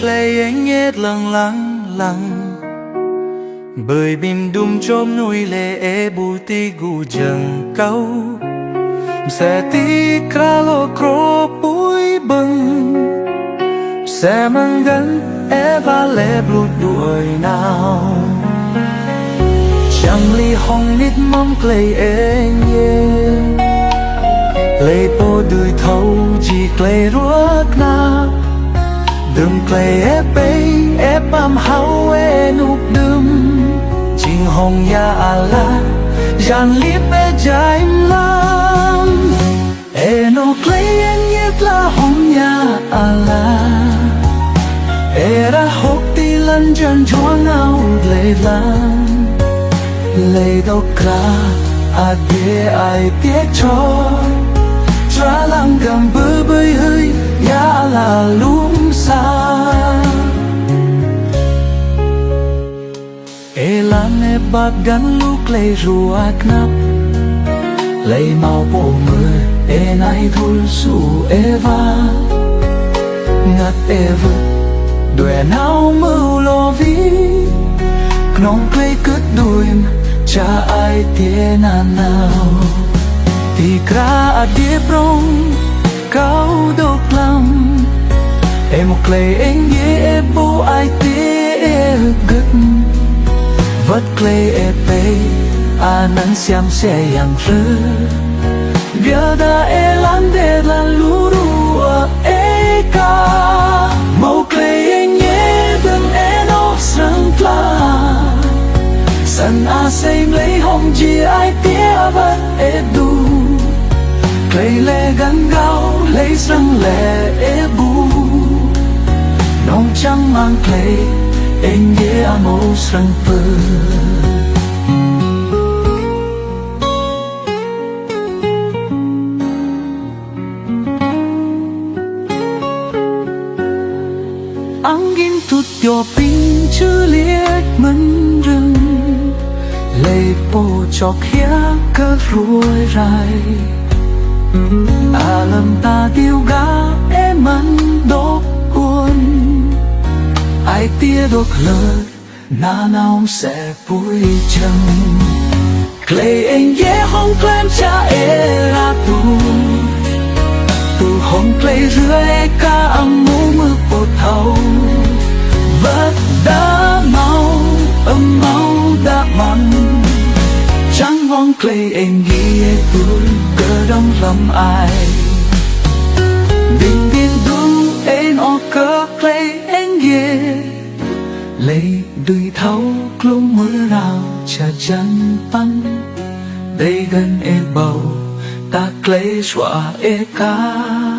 Play anh nhét lăng bởi bìm đùm chôm nuôi lệ e bù ti gu chẳng câu sẽ ti kra lo kro bụi bừng sẽ mang gắn e va lệ bụt đuổi nào chẳng li hong nít mong play anh ye lệ po đuôi thâu chỉ play ruột na đừng play ép bay ép am hao e nụ đừng chinh hồng ya ala jan lip e jai lam e no play en yet la hồng ya ala e ra hok ti lan jan chuang out le lan le do kra a de ai tiếc cho tra lang gam bơ bơi hơi ya la lum sa e lan e bat gan lúc lay ruak nap lay mau po mơ e nai thul su e va ngắt e vượt đuổi nào mưu lo vi nong play cất đuôi cha ai tia na nào thì kra a dia prong kau dok lam em một lời anh ye bo ai tia gật vất clay e pe a nan siam se yang rơ bia da e lan de la luru e ka mau clay anh ye đừng e no sang pla san a say lấy hồng chi ai tia vất e du clay le gắn gao lấy sang lệ e bu nong chẳng mang clay anh ye amo sang pơ angin tut yo pin chư liệt mân rừng lệ po chọc khía cơ ruồi rai alam ta tiêu gá em ăn đốt cuốn ai tia đốt lơ na nào sẽ bụi chân clay anh ye hong clam cha e ra tu hong clay rửa e ca âm mũ mưa bột thâu vất đã mau âm mau đã mặn chẳng vong clay anh ghi tôi cơ đông lầm ai bình biên đúng anh o cơ clay anh ghi lấy đuôi thấu klung mưa rào cha chân bắn đây gần e bầu ta clay xóa e ca